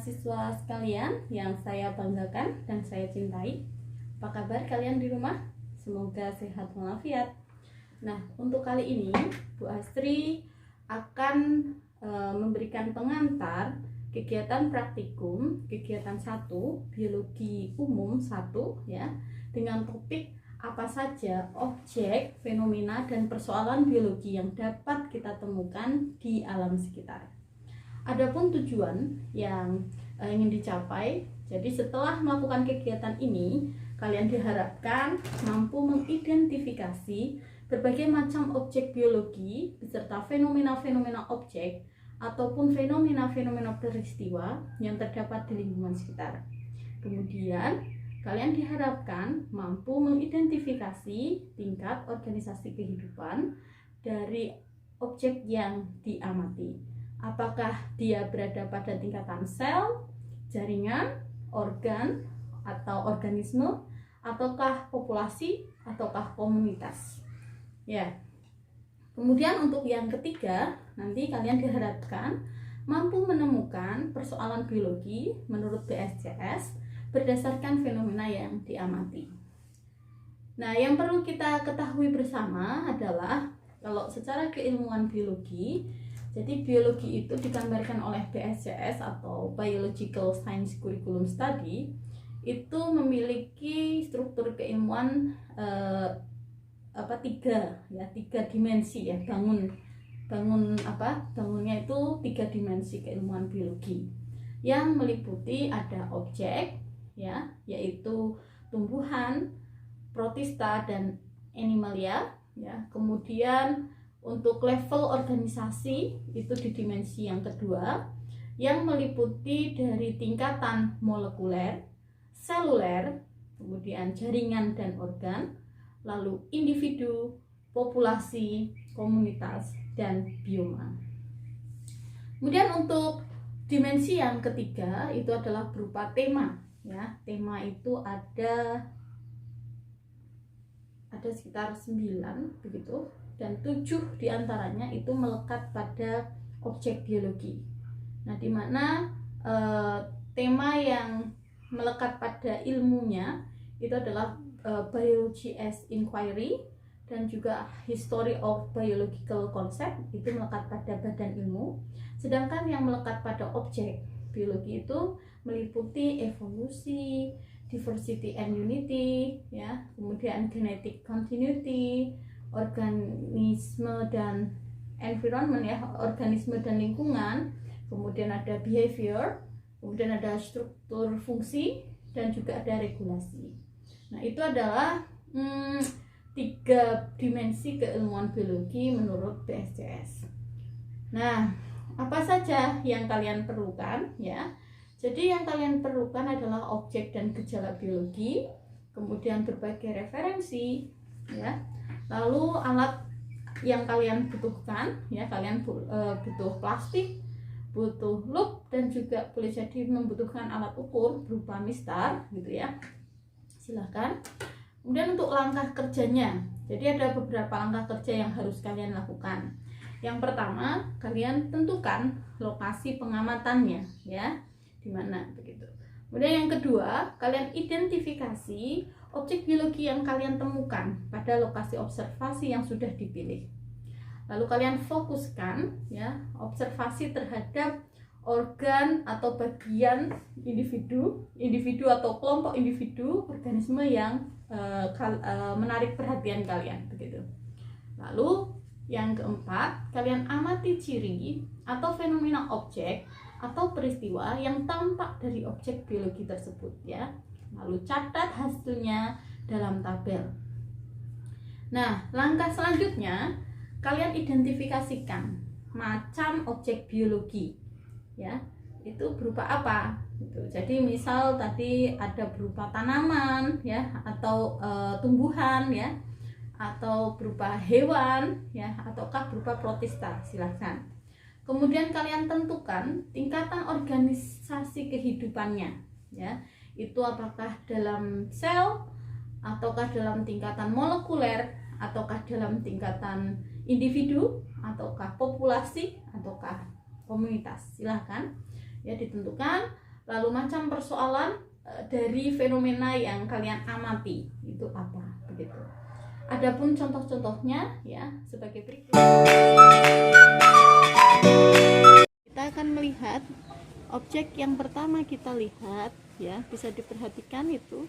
mahasiswa sekalian yang saya banggakan dan saya cintai. Apa kabar kalian di rumah? Semoga sehat walafiat. Nah, untuk kali ini Bu Astri akan memberikan pengantar kegiatan praktikum, kegiatan 1, biologi umum 1 ya, dengan topik apa saja objek, fenomena, dan persoalan biologi yang dapat kita temukan di alam sekitar. Adapun tujuan yang ingin dicapai, jadi setelah melakukan kegiatan ini, kalian diharapkan mampu mengidentifikasi berbagai macam objek biologi beserta fenomena-fenomena objek ataupun fenomena-fenomena peristiwa yang terdapat di lingkungan sekitar. Kemudian, kalian diharapkan mampu mengidentifikasi tingkat organisasi kehidupan dari objek yang diamati. Apakah dia berada pada tingkatan sel, jaringan, organ, atau organisme, ataukah populasi, ataukah komunitas. Ya. Kemudian untuk yang ketiga, nanti kalian diharapkan mampu menemukan persoalan biologi menurut BSJS berdasarkan fenomena yang diamati. Nah, yang perlu kita ketahui bersama adalah kalau secara keilmuan biologi, jadi biologi itu digambarkan oleh BSJS atau Biological Science Curriculum Study, itu memiliki struktur keilmuan tiga dimensi ya, bangunnya itu 3 dimensi keilmuan biologi yang meliputi ada objek ya, yaitu tumbuhan, protista, dan animalia ya. Kemudian untuk level organisasi itu di dimensi yang kedua yang meliputi dari tingkatan molekuler, seluler, kemudian jaringan dan organ, lalu individu, populasi, komunitas, dan bioma. Kemudian untuk dimensi yang ketiga itu adalah berupa tema ya. Tema itu ada sekitar 9 begitu, dan 7 diantaranya itu melekat pada objek biologi. Nah, di mana tema yang melekat pada ilmunya itu adalah biology as inquiry dan juga history of biological concept, itu melekat pada badan ilmu. Sedangkan yang melekat pada objek biologi itu meliputi evolusi, diversity and unity ya, kemudian genetic continuity, organisme dan environment ya, organisme dan lingkungan, kemudian ada behavior, kemudian ada struktur fungsi, dan juga ada regulasi. Nah, itu adalah 3 dimensi keilmuan biologi menurut BSJS. Nah, apa saja yang kalian perlukan ya? Jadi yang kalian perlukan adalah objek dan gejala biologi, kemudian berbagai referensi ya. Lalu alat yang kalian butuhkan ya, kalian butuh plastik, butuh loop, dan juga boleh jadi membutuhkan alat ukur berupa mistar gitu ya. Silahkan. Kemudian untuk langkah kerjanya, jadi ada beberapa langkah kerja yang harus kalian lakukan. Yang pertama, kalian tentukan lokasi pengamatannya ya, di mana begitu. Kemudian yang kedua, kalian identifikasi objek biologi yang kalian temukan pada lokasi observasi yang sudah dipilih. Lalu kalian fokuskan ya observasi terhadap organ atau bagian individu atau kelompok individu organisme yang menarik perhatian kalian begitu. Lalu yang keempat, kalian amati ciri atau fenomena objek atau peristiwa yang tampak dari objek biologi tersebut ya. Lalu catat hasilnya dalam tabel. Nah, langkah selanjutnya kalian identifikasikan macam objek biologi ya. Itu berupa apa? Gitu. Jadi misal tadi ada berupa tanaman ya, atau tumbuhan ya, atau berupa hewan ya, ataukah berupa protista, silakan. Kemudian kalian tentukan tingkatan organisasi kehidupannya ya. Itu apakah dalam sel, ataukah dalam tingkatan molekuler, ataukah dalam tingkatan individu, ataukah populasi, ataukah komunitas. Silahkan ya ditentukan. Lalu macam persoalan dari fenomena yang kalian amati itu apa, begitu. Adapun contoh-contohnya ya sebagai berikut. Kita akan melihat objek yang pertama kita lihat ya, bisa diperhatikan itu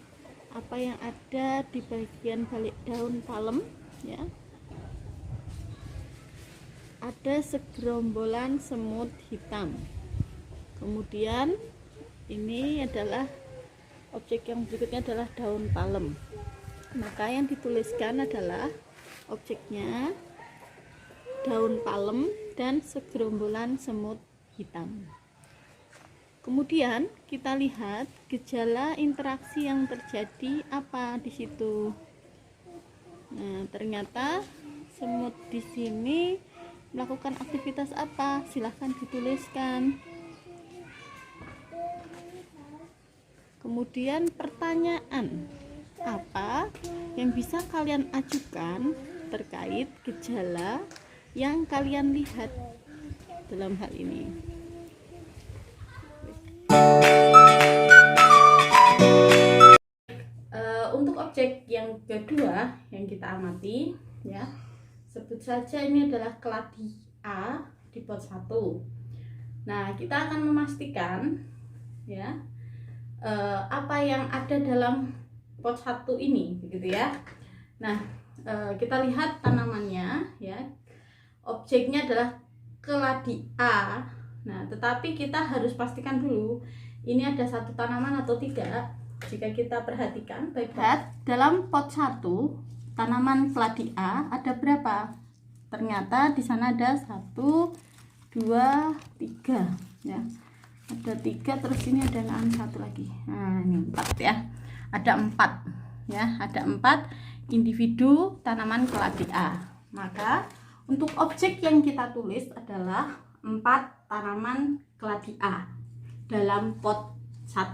apa yang ada di bagian balik daun palem ya. Ada segerombolan semut hitam. Kemudian ini adalah objek yang berikutnya adalah daun palem. Maka yang dituliskan adalah objeknya daun palem dan segerombolan semut hitam. Kemudian kita lihat gejala interaksi yang terjadi apa di situ. Nah, ternyata semut di sini melakukan aktivitas apa? Silahkan dituliskan. Kemudian pertanyaan apa yang bisa kalian ajukan terkait gejala yang kalian lihat dalam hal ini. Untuk objek yang kedua yang kita amati ya, sebut saja ini adalah keladi A di pot 1. Nah, kita akan memastikan ya apa yang ada dalam pot 1 ini, begitu ya. Nah, kita lihat tanamannya ya. Objeknya adalah keladi A. Nah, tetapi kita harus pastikan dulu ini ada satu tanaman atau tidak. Jika kita perhatikan baik-baik dalam pot 1 tanaman keladi A ada berapa? Ternyata di sana ada 1, 2, 3 ya. Ada 3, terus ini ada satu lagi. Nah, ini 4 ya. Ada 4 ya, ada 4 individu tanaman keladi A. Maka untuk objek yang kita tulis adalah 4 tanaman keladi A dalam pot 1.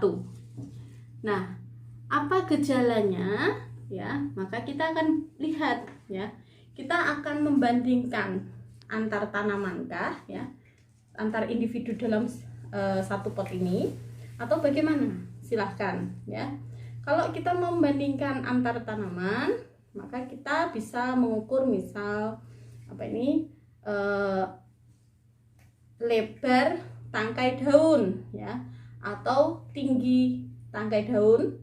Nah, apa gejalanya ya? Maka kita akan lihat ya. Kita akan membandingkan antar tanamankah ya, antar individu dalam satu pot ini, atau bagaimana? Silahkan ya. Kalau kita membandingkan antar tanaman, maka kita bisa mengukur misal apa ini lebar tangkai daun ya, atau tinggi tangkai daun,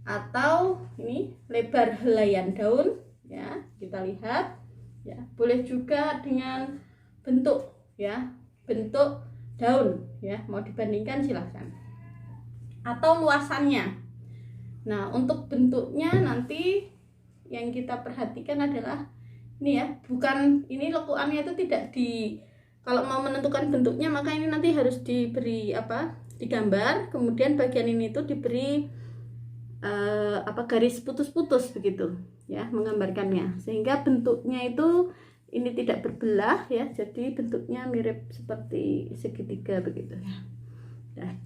atau ini lebar helaian daun ya. Kita lihat ya, boleh juga dengan bentuk ya, bentuk daun ya, mau dibandingkan silahkan, atau luasannya. Nah, untuk bentuknya nanti yang kita perhatikan adalah ini ya, bukan ini lekuannya itu tidak di, kalau mau menentukan bentuknya maka ini nanti harus diberi apa, digambar, kemudian bagian ini itu diberi garis putus-putus begitu ya, menggambarkannya sehingga bentuknya itu ini tidak berbelah ya, jadi bentuknya mirip seperti segitiga begitu ya. Nah,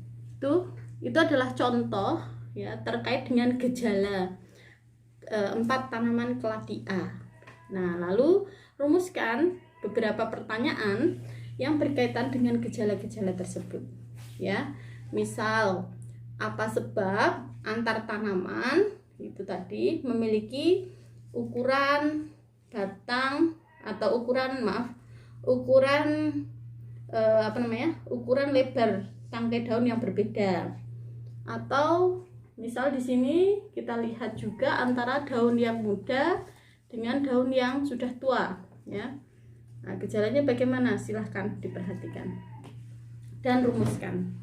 itu adalah contoh ya terkait dengan gejala 4 tanaman keladi A. Nah, lalu rumuskan beberapa pertanyaan yang berkaitan dengan gejala-gejala tersebut ya. Misal, apa sebab antar tanaman itu tadi memiliki ukuran batang atau ukuran ukuran lebar tangkai daun yang berbeda. Atau misal di sini kita lihat juga antara daun yang muda dengan daun yang sudah tua ya. Nah, gejalanya bagaimana? Silahkan diperhatikan dan rumuskan.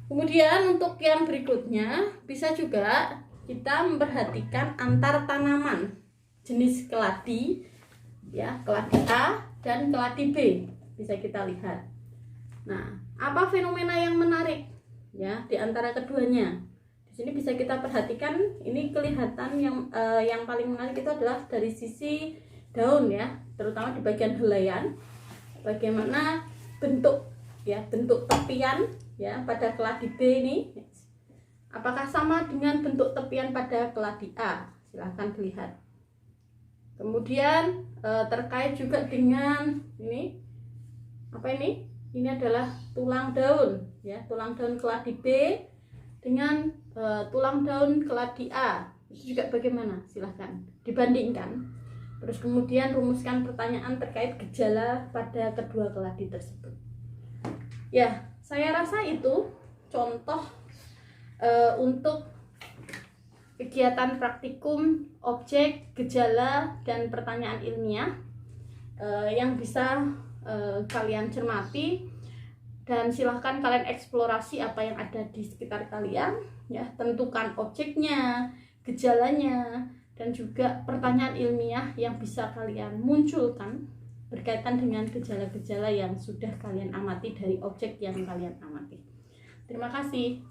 Kemudian untuk yang berikutnya bisa juga kita memperhatikan antar tanaman jenis keladi ya, keladi A dan keladi B bisa kita lihat. Nah, apa fenomena yang menarik ya di antara keduanya? Di sini bisa kita perhatikan, ini kelihatan yang paling menarik itu adalah dari sisi daun ya, terutama di bagian helaian. Bagaimana bentuk ya, bentuk tepian ya pada keladi B ini, apakah sama dengan bentuk tepian pada keladi A? Silahkan dilihat. Kemudian terkait juga dengan ini apa ini, Ini adalah tulang daun, ya, tulang daun keladi B dengan tulang daun keladi A. Itu juga bagaimana? Silahkan dibandingkan. Terus kemudian rumuskan pertanyaan terkait gejala pada kedua keladi tersebut. Ya, saya rasa itu contoh untuk kegiatan praktikum objek, gejala, dan pertanyaan ilmiah yang bisa kalian cermati, dan silahkan kalian eksplorasi apa yang ada di sekitar kalian, ya. Tentukan objeknya, gejalanya, dan juga pertanyaan ilmiah yang bisa kalian munculkan berkaitan dengan gejala-gejala yang sudah kalian amati dari objek yang kalian amati. Terima kasih.